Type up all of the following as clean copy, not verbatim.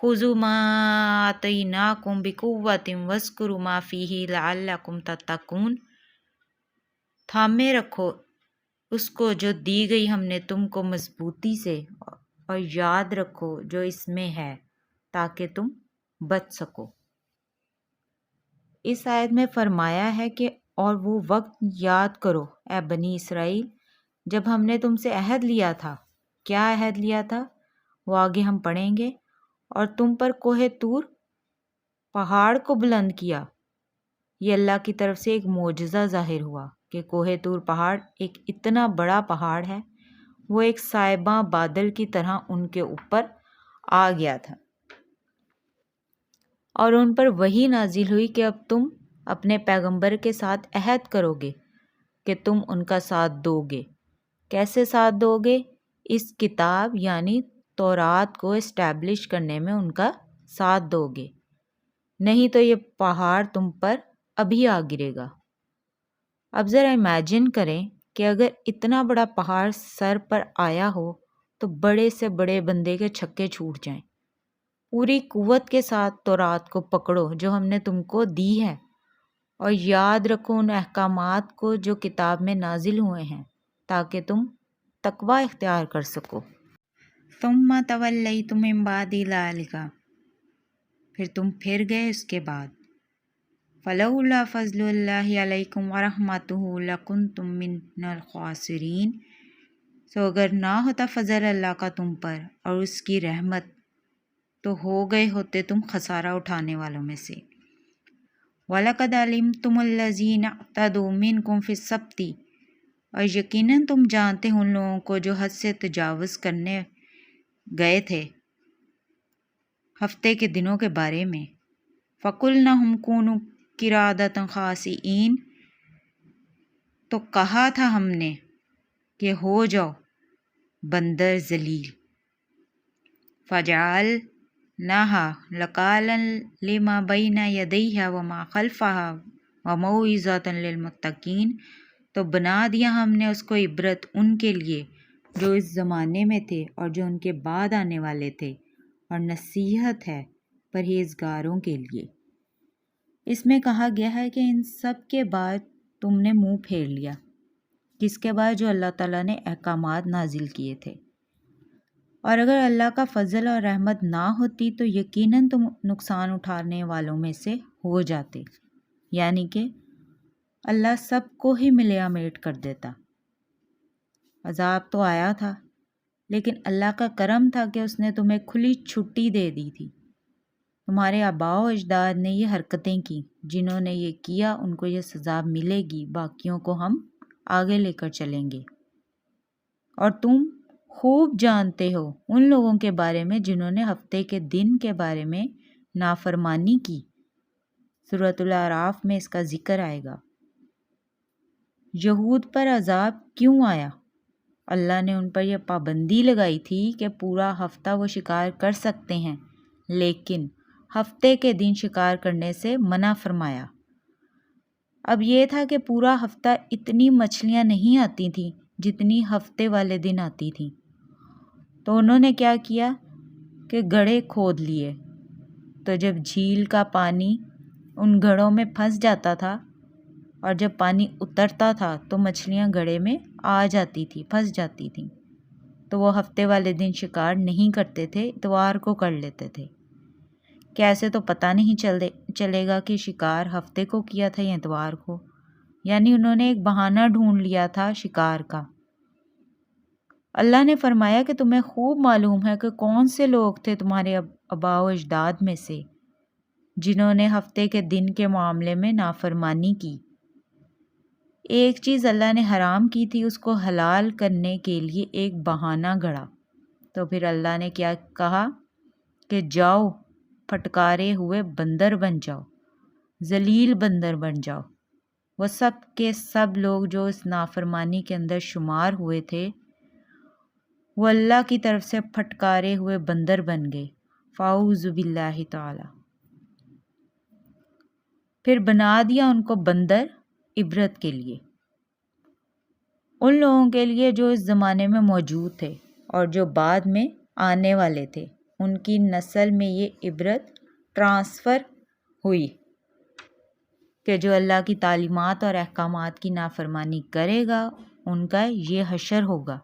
خذوا ما آتیناکم بقوۃ واذکروا ما فیہ لعلکم تتقون، تھامے رکھو اس کو جو دی گئی ہم نے تم کو مضبوطی سے، اور یاد رکھو جو اس میں ہے تاکہ تم بچ سکو۔ اس آیت میں فرمایا ہے کہ اور وہ وقت یاد کرو اے بنی اسرائیل جب ہم نے تم سے عہد لیا تھا۔ کیا عہد لیا تھا وہ آگے ہم پڑھیں گے۔ اور تم پر کوہ طور پہاڑ کو بلند کیا، یہ اللہ کی طرف سے ایک معجزہ ظاہر ہوا کہ کوہ طور پہاڑ ایک اتنا بڑا پہاڑ ہے، وہ ایک سائباں بادل کی طرح ان کے اوپر آ گیا تھا، اور ان پر وحی نازل ہوئی کہ اب تم اپنے پیغمبر کے ساتھ عہد کرو گے کہ تم ان کا ساتھ دو گے۔ کیسے ساتھ دو گے؟ اس کتاب یعنی تورات کو اسٹیبلش کرنے میں ان کا ساتھ دو گے، نہیں تو یہ پہاڑ تم پر ابھی آ گرے گا۔ اب ذرا امیجن کریں کہ اگر اتنا بڑا پہاڑ سر پر آیا ہو تو بڑے سے بڑے بندے کے چھکے چھوٹ جائیں۔ پوری قوت کے ساتھ تورات کو پکڑو جو ہم نے تم کو دی ہے، اور یاد رکھو ان احکامات کو جو کتاب میں نازل ہوئے ہیں تاکہ تم تقوی اختیار کر سکو۔ ثم تولیتم من بعد ذلک، پھر تم پھر گئے اس کے بعد۔ فلولا فضل اللہ علیکم ورحمتہ لکنتم من الخاسرین، سو اگر نہ ہوتا فضل اللہ کا تم پر اور اس کی رحمت تو ہو گئے ہوتے تم خسارہ اٹھانے والوں میں سے۔ وَلَقَدْ عَلِمْتُمُ الَّذِينَ اعْتَدُوا مِنْكُمْ فِي السَّبْتِ، اور یقیناً تم جانتے ہو ان لوگوں کو جو حد سے تجاوز کرنے گئے تھے ہفتے کے دنوں کے بارے میں۔ فَقُلْنَا هُمْ كُونُوا قِرَادَةً خَاسِئِينَ، تو کہا تھا ہم نے کہ ہو جاؤ بندر ذلیل۔ فَجَعَلْنَاهَا نَكَالًا لِمَا بَيْنَ يَدَيْهَا وَمَا خَلْفَهَا وَمَوْعِظَةً لِلْمُتَّقِينَ، تو بنا دیا ہم نے اس کو عبرت ان کے لیے جو اس زمانے میں تھے اور جو ان کے بعد آنے والے تھے، اور نصیحت ہے پرہیزگاروں کے لیے۔ اس میں کہا گیا ہے کہ ان سب کے بعد تم نے منہ پھیر لیا، کس کے بعد؟ جو اللہ تعالیٰ نے احکامات نازل کیے تھے۔ اور اگر اللہ کا فضل اور رحمت نہ ہوتی تو یقیناً تم نقصان اٹھانے والوں میں سے ہو جاتے، یعنی کہ اللہ سب کو ہی ملیا میٹ کر دیتا۔ عذاب تو آیا تھا، لیکن اللہ کا کرم تھا کہ اس نے تمہیں کھلی چھٹی دے دی تھی۔ تمہارے آباء و اجداد نے یہ حرکتیں کی، جنہوں نے یہ کیا ان کو یہ سزا ملے گی، باقیوں کو ہم آگے لے کر چلیں گے۔ اور تم خوب جانتے ہو ان لوگوں کے بارے میں جنہوں نے ہفتے کے دن کے بارے میں نافرمانی کی۔ سورۃ الاعراف میں اس کا ذکر آئے گا۔ یہود پر عذاب کیوں آیا؟ اللہ نے ان پر یہ پابندی لگائی تھی کہ پورا ہفتہ وہ شکار کر سکتے ہیں، لیکن ہفتے کے دن شکار کرنے سے منع فرمایا۔ اب یہ تھا کہ پورا ہفتہ اتنی مچھلیاں نہیں آتی تھیں جتنی ہفتے والے دن آتی تھیں، تو انہوں نے کیا کیا کہ گڑھے کھود لیے، تو جب جھیل کا پانی ان گڑھوں میں پھنس جاتا تھا اور جب پانی اترتا تھا تو مچھلیاں گڑھے میں آ جاتی تھی، پھنس جاتی تھیں، تو وہ ہفتے والے دن شکار نہیں کرتے تھے، اتوار کو کر لیتے تھے۔ کیسے تو پتہ نہیں چلے گا کہ شکار ہفتے کو کیا تھا یا اتوار کو، یعنی انہوں نے ایک بہانہ ڈھونڈ لیا تھا شکار کا۔ اللہ نے فرمایا کہ تمہیں خوب معلوم ہے کہ کون سے لوگ تھے تمہارے آباء و اجداد میں سے جنہوں نے ہفتے کے دن کے معاملے میں نافرمانی کی۔ ایک چیز اللہ نے حرام کی تھی، اس کو حلال کرنے کے لیے ایک بہانہ گھڑا، تو پھر اللہ نے کیا کہا کہ جاؤ پھٹکارے ہوئے بندر بن جاؤ، ذلیل بندر بن جاؤ۔ وہ سب کے سب لوگ جو اس نافرمانی کے اندر شمار ہوئے تھے وہ اللہ کی طرف سے پھٹکارے ہوئے بندر بن گئے۔ فاعوذ باللہ تعالی۔ پھر بنا دیا ان کو بندر عبرت کے لیے، ان لوگوں کے لیے جو اس زمانے میں موجود تھے اور جو بعد میں آنے والے تھے۔ ان کی نسل میں یہ عبرت ٹرانسفر ہوئی کہ جو اللہ کی تعلیمات اور احکامات کی نافرمانی کرے گا ان کا یہ حشر ہوگا۔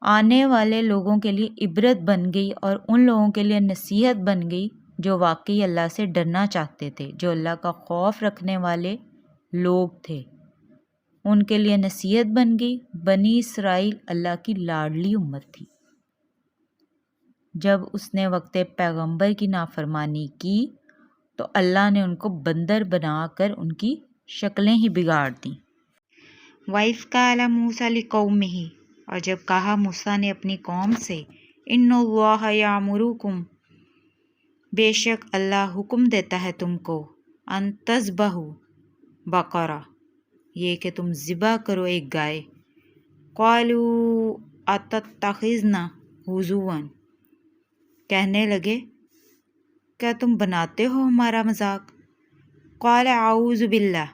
آنے والے لوگوں کے لیے عبرت بن گئی اور ان لوگوں کے لیے نصیحت بن گئی جو واقعی اللہ سے ڈرنا چاہتے تھے، جو اللہ کا خوف رکھنے والے لوگ تھے۔ ان کے لیے نصیحت بن گئی۔ بنی اسرائیل اللہ کی لاڈلی امت تھی۔ جب اس نے وقت پیغمبر کی نافرمانی کی تو اللہ نے ان کو بندر بنا کر ان کی شکلیں ہی بگاڑ دیں۔ وَإِذْ قَالَ مُوسَىٰ لِقَوْمِهِ، اور جب کہا موسیٰ نے اپنی قوم سے، إِنَّ اللَّهَ يَأْمُرُكُمْ، بے شک اللہ حکم دیتا ہے تم کو، أَن تَذْبَحُوا بقرہ، یہ کہ تم ذبح کرو ایک گائے۔ قَالُوا أَتَتَّخِذُنَا هُزُوًا، کہنے لگے کیا تم بناتے ہو ہمارا مذاق؟ قال اعوذ باللہ،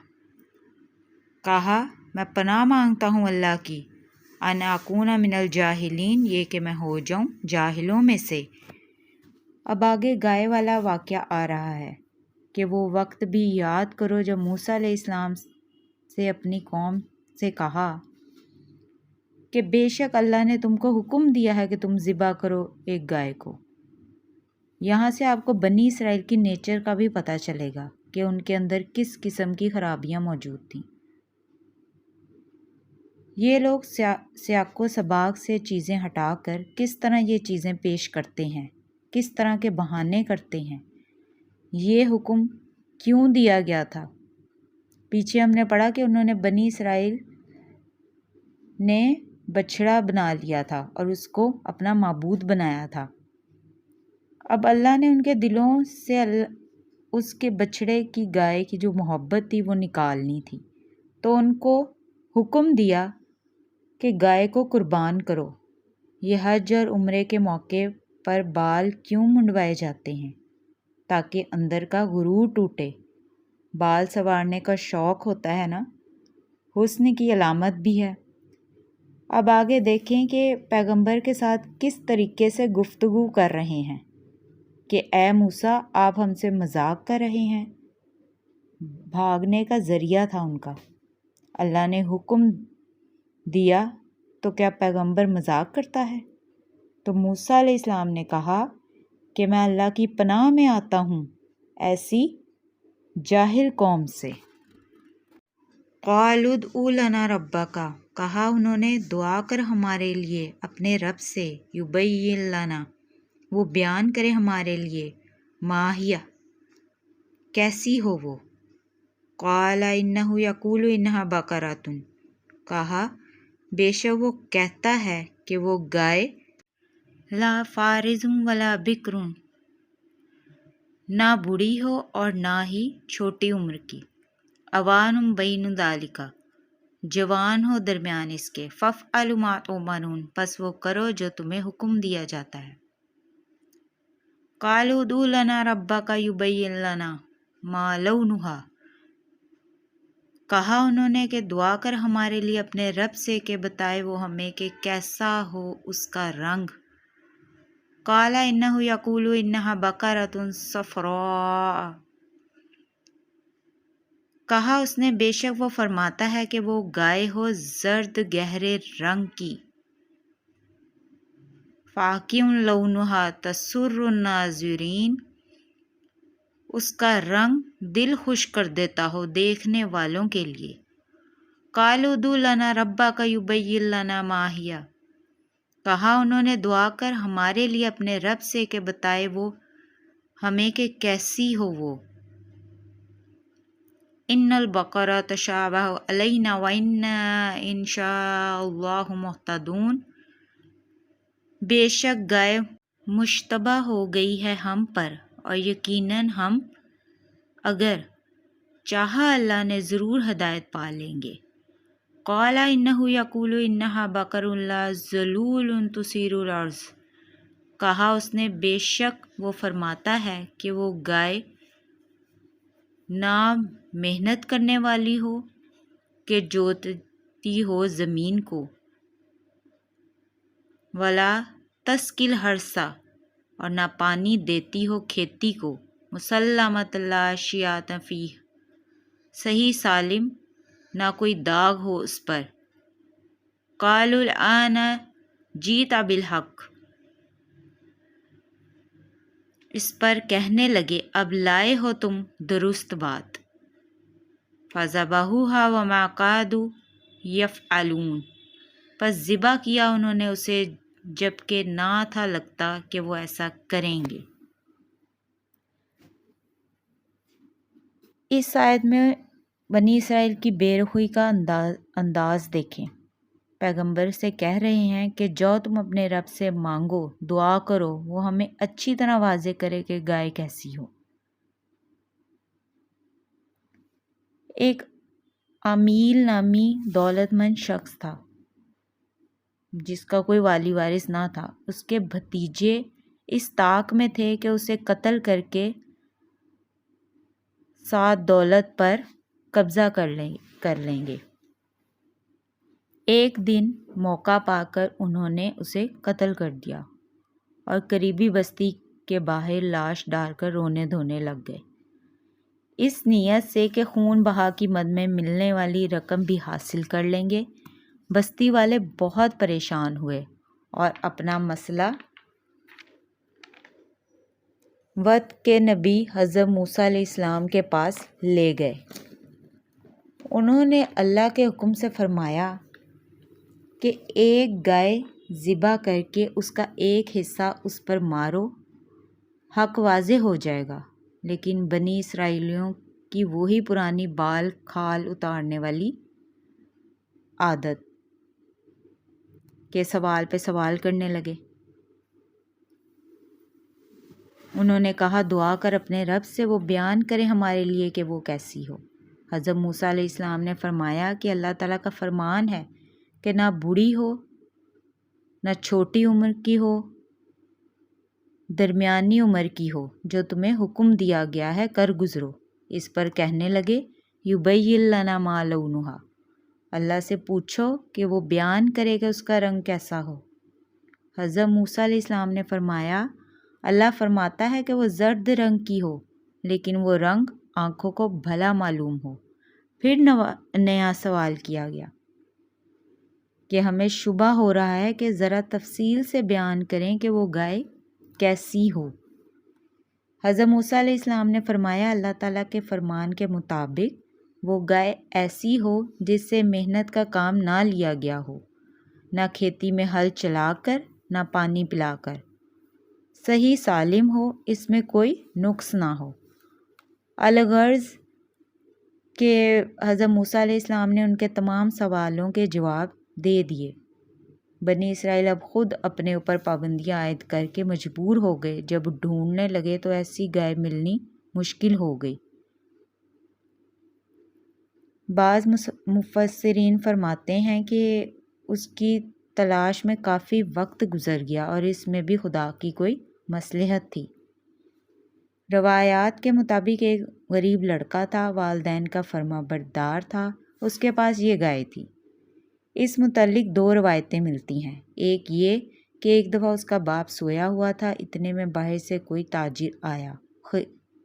کہا میں پناہ مانگتا ہوں اللہ کی، ان اکون من الجاہلین، یہ کہ میں ہو جاؤں جاہلوں میں سے۔ اب آگے گائے والا واقعہ آ رہا ہے کہ وہ وقت بھی یاد کرو جب موسیٰ علیہ السلام سے اپنی قوم سے کہا کہ بے شک اللہ نے تم کو حکم دیا ہے کہ تم ذبح کرو ایک گائے کو۔ یہاں سے آپ کو بنی اسرائیل کی نیچر کا بھی پتہ چلے گا کہ ان کے اندر کس قسم کی خرابیاں موجود تھیں۔ یہ لوگ سیاق و سباق سے چیزیں ہٹا کر کس طرح یہ چیزیں پیش کرتے ہیں، کس طرح کے بہانے کرتے ہیں۔ یہ حکم کیوں دیا گیا تھا؟ پیچھے ہم نے پڑھا کہ انہوں نے بنی اسرائیل نے بچھڑا بنا لیا تھا اور اس کو اپنا معبود بنایا تھا۔ اب اللہ نے ان کے دلوں سے اس کے بچھڑے کی گائے کی جو محبت تھی وہ نکالنی تھی، تو ان کو حکم دیا کہ گائے کو قربان کرو۔ یہ حج اور عمرے کے موقع پر بال کیوں منڈوائے جاتے ہیں؟ تاکہ اندر کا غرور ٹوٹے۔ بال سنوارنے کا شوق ہوتا ہے نا، حسن کی علامت بھی ہے۔ اب آگے دیکھیں کہ پیغمبر کے ساتھ کس طریقے سے گفتگو کر رہے ہیں کہ اے موسیٰ آپ ہم سے مذاق کر رہے ہیں۔ بھاگنے کا ذریعہ تھا ان کا۔ اللہ نے حکم دیا تو کیا پیغمبر مذاق کرتا ہے؟ تو موسیٰ علیہ السلام نے کہا کہ میں اللہ کی پناہ میں آتا ہوں ایسی جاہل قوم سے۔ قالوا ادع لنا ربک، کہا انہوں نے دعا کر ہمارے لیے اپنے رب سے، یبین لنا، وہ بیان کرے ہمارے لیے، ماہیہ، کیسی ہو وہ۔ قال انہ یقول انہا بقرۃ، کہا بے شک وہ کہتا ہے کہ وہ گائے، لا فارض ولا بکر، نہ بوڑھی ہو اور نہ ہی چھوٹی عمر کی، اوان بین ذالک، جوان ہو درمیان اس کے، فافعلوا ما تؤمرون، پس وہ کرو جو تمہیں حکم دیا جاتا ہے۔ قالوا ادع لنا ربک یبین لنا ما لونہا، کہا انہوں نے کہ دعا کر ہمارے لیے اپنے رب سے کہ بتائے وہ ہمیں کہ کیسا ہو اس کا رنگ۔ قال انہ یقول انہا بقرۃ صفراء، کہا اس نے بے شک وہ فرماتا ہے کہ وہ گائے ہو زرد گہرے رنگ کی، فاقع لونہا تسر الناظرین، اس کا رنگ دل خوش کر دیتا ہو دیکھنے والوں کے لیے۔ قالوا ادع لنا ربک یبین لنا ما ہی، کہا انہوں نے دعا کر ہمارے لیے اپنے رب سے کہ بتائے وہ ہمیں کہ کیسی ہو وہ۔ ان البقرہ تشابہ علینا وانا ان شاء اللہ مہتدون، بے شک گائے مشتبہ ہو گئی ہے ہم پر اور یقیناً ہم اگر چاہا اللہ نے ضرور ہدایت پا لیں گے۔ قال انہ یقول انہا بقر لا ذلول تثیر الارض، کہا اس نے بے شک وہ فرماتا ہے کہ وہ گائے نہ محنت کرنے والی ہو کہ جوتتی ہو زمین کو، ولا تسقی الحرث، اور نہ پانی دیتی ہو کھیتی کو، مسلمۃ لا شیاۃ فیہ، صحیح سالم، نہ کوئی داغ ہو اس پر۔ قالوا الآن جیت بالحق، اس پر کہنے لگے اب لائے ہو تم درست بات۔ فذبحوها وما كادوا يفعلون، پس ذبح کیا انہوں نے اسے جبکہ نہ تھا لگتا کہ وہ ایسا کریں گے۔ اس آیت میں بنی اسرائیل کی بے رخی کا انداز دیکھیں۔ پیغمبر سے کہہ رہے ہیں کہ جو تم اپنے رب سے مانگو، دعا کرو، وہ ہمیں اچھی طرح واضح کرے کہ گائے کیسی ہو۔ ایک عمیل نامی دولت مند شخص تھا جس کا کوئی والی وارث نہ تھا۔ اس کے بھتیجے اس طاق میں تھے کہ اسے قتل کر کے ساتھ دولت پر قبضہ کر لیں گے۔ ایک دن موقع پا کر انہوں نے اسے قتل کر دیا اور قریبی بستی کے باہر لاش ڈال کر رونے دھونے لگ گئے، اس نیت سے کہ خون بہا کی مد میں ملنے والی رقم بھی حاصل کر لیں گے۔ بستی والے بہت پریشان ہوئے اور اپنا مسئلہ وقت کے نبی حضرت موسیٰ علیہ السلام کے پاس لے گئے۔ انہوں نے اللہ کے حکم سے فرمایا کہ ایک گائے ذبح کر کے اس کا ایک حصہ اس پر مارو، حق واضح ہو جائے گا۔ لیکن بنی اسرائیلیوں کی وہی پرانی بال کھال اتارنے والی عادت کہ سوال پہ سوال کرنے لگے۔ انہوں نے کہا دعا کر اپنے رب سے وہ بیان کرے ہمارے لیے کہ وہ کیسی ہو۔ حضرت موسیٰ علیہ السلام نے فرمایا کہ اللہ تعالیٰ کا فرمان ہے کہ نہ بوڑھی ہو، نہ چھوٹی عمر کی ہو، درمیانی عمر کی ہو، جو تمہیں حکم دیا گیا ہے کر گزرو۔ اس پر کہنے لگے یبین لنا ما لونہا، اللہ سے پوچھو کہ وہ بیان کرے کہ اس کا رنگ کیسا ہو۔ حضرت موسیٰ علیہ السلام نے فرمایا اللہ فرماتا ہے کہ وہ زرد رنگ کی ہو، لیکن وہ رنگ آنکھوں کو بھلا معلوم ہو۔ پھر نیا سوال کیا گیا کہ ہمیں شبہ ہو رہا ہے کہ ذرا تفصیل سے بیان کریں کہ وہ گائے کیسی ہو۔ حضرت موسیٰ علیہ السلام نے فرمایا اللہ تعالیٰ کے فرمان کے مطابق وہ گائے ایسی ہو جس سے محنت کا کام نہ لیا گیا ہو، نہ کھیتی میں ہل چلا کر، نہ پانی پلا کر، صحیح سالم ہو، اس میں کوئی نقص نہ ہو۔ الغرض کہ حضرت موسیٰ علیہ السلام نے ان کے تمام سوالوں کے جواب دے دیے۔ بنی اسرائیل اب خود اپنے اوپر پابندیاں عائد کر کے مجبور ہو گئے، جب ڈھونڈنے لگے تو ایسی گائے ملنی مشکل ہو گئی۔ بعض مفسرین فرماتے ہیں کہ اس کی تلاش میں کافی وقت گزر گیا اور اس میں بھی خدا کی کوئی مصلحت تھی۔ روایات کے مطابق ایک غریب لڑکا تھا، والدین کا فرما بردار تھا، اس کے پاس یہ گائے تھی۔ اس متعلق دو روایتیں ملتی ہیں۔ ایک یہ کہ ایک دفعہ اس کا باپ سویا ہوا تھا، اتنے میں باہر سے کوئی تاجر آیا،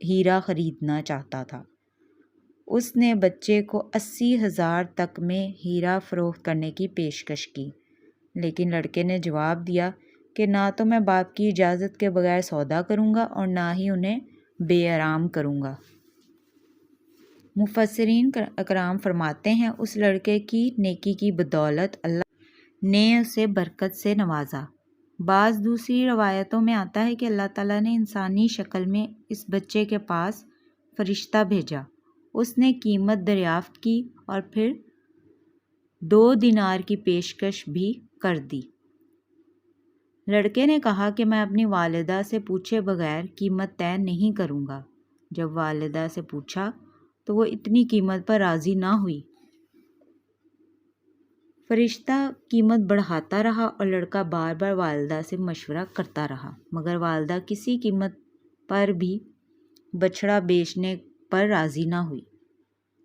ہیرا خریدنا چاہتا تھا۔ اس نے بچے کو 80,000 تک میں ہیرا فروخت کرنے کی پیشکش کی، لیکن لڑکے نے جواب دیا کہ نہ تو میں باپ کی اجازت کے بغیر سودا کروں گا اور نہ ہی انہیں بے آرام کروں گا۔ مفسرین اکرام فرماتے ہیں اس لڑکے کی نیکی کی بدولت اللہ نے اسے برکت سے نوازا۔ بعض دوسری روایتوں میں آتا ہے کہ اللہ تعالیٰ نے انسانی شکل میں اس بچے کے پاس فرشتہ بھیجا، اس نے قیمت دریافت کی اور پھر 2 دینار کی پیشکش بھی کر دی۔ لڑکے نے کہا کہ میں اپنی والدہ سے پوچھے بغیر قیمت طے نہیں کروں گا۔ جب والدہ سے پوچھا تو وہ اتنی قیمت پر راضی نہ ہوئی۔ فرشتہ قیمت بڑھاتا رہا اور لڑکا بار بار والدہ سے مشورہ کرتا رہا، مگر والدہ کسی قیمت پر بھی بچڑا بیچنے پر راضی نہ ہوئی۔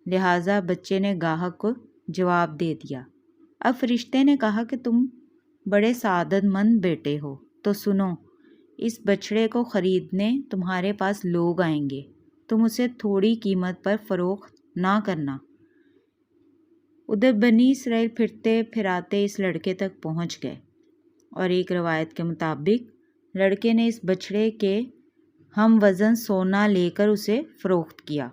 لہٰذا بچے نے گاہک کو جواب دے دیا۔ اب فرشتے نے کہا کہ تم بڑے سعادت مند بیٹے ہو، تو سنو اس بچڑے کو خریدنے تمہارے پاس لوگ آئیں گے، تم اسے تھوڑی قیمت پر فروخت نہ کرنا۔ ادھر بنی اسرائیل پھرتے پھراتے اس لڑکے تک پہنچ گئے، اور ایک روایت کے مطابق لڑکے نے اس بچڑے کے ہم وزن سونا لے کر اسے فروخت کیا۔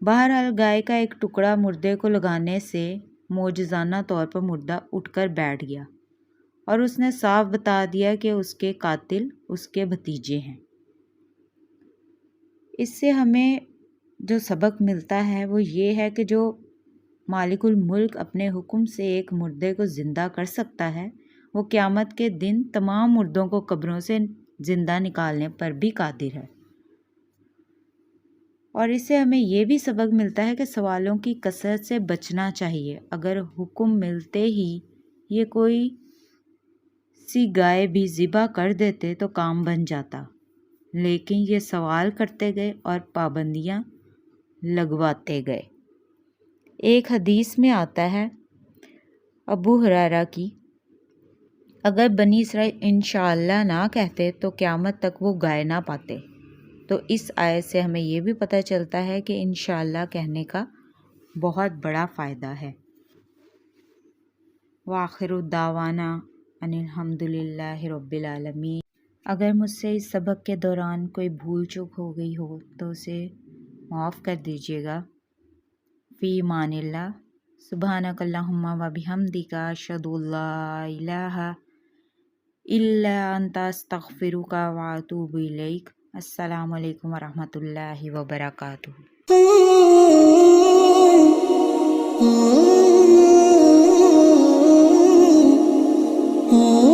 بہرحال گائے کا ایک ٹکڑا مردے کو لگانے سے معجزانہ طور پر مردہ اٹھ کر بیٹھ گیا، اور اس نے صاف بتا دیا کہ اس کے قاتل اس کے بھتیجے ہیں۔ اس سے ہمیں جو سبق ملتا ہے وہ یہ ہے کہ جو مالک الملک اپنے حکم سے ایک مردے کو زندہ کر سکتا ہے، وہ قیامت کے دن تمام مردوں کو قبروں سے زندہ نکالنے پر بھی قادر ہے۔ اور اس سے ہمیں یہ بھی سبق ملتا ہے کہ سوالوں کی کثرت سے بچنا چاہیے۔ اگر حکم ملتے ہی یہ کوئی سی گائے بھی ذبح کر دیتے تو کام بن جاتا، لیکن یہ سوال کرتے گئے اور پابندیاں لگواتے گئے۔ ایک حدیث میں آتا ہے ابو ہریرہ کی، اگر بنی اسرائیل انشاءاللہ نہ کہتے تو قیامت تک وہ گائے نہ پاتے۔ تو اس آیت سے ہمیں یہ بھی پتہ چلتا ہے کہ انشاءاللہ کہنے کا بہت بڑا فائدہ ہے۔ وآخر دعوانا ان الحمدللہ رب العالمین۔ اگر مجھ سے اس سبق کے دوران کوئی بھول چوک ہو گئی ہو تو اسے معاف کر دیجیے گا۔ فی امان اللہ۔ سبحانک اللہم و بحمدک، اشہد ان لا الہ الا انت، استغفرک و اتوب الیک۔ السلام علیکم ورحمۃ اللہ وبرکاتہ۔ Oh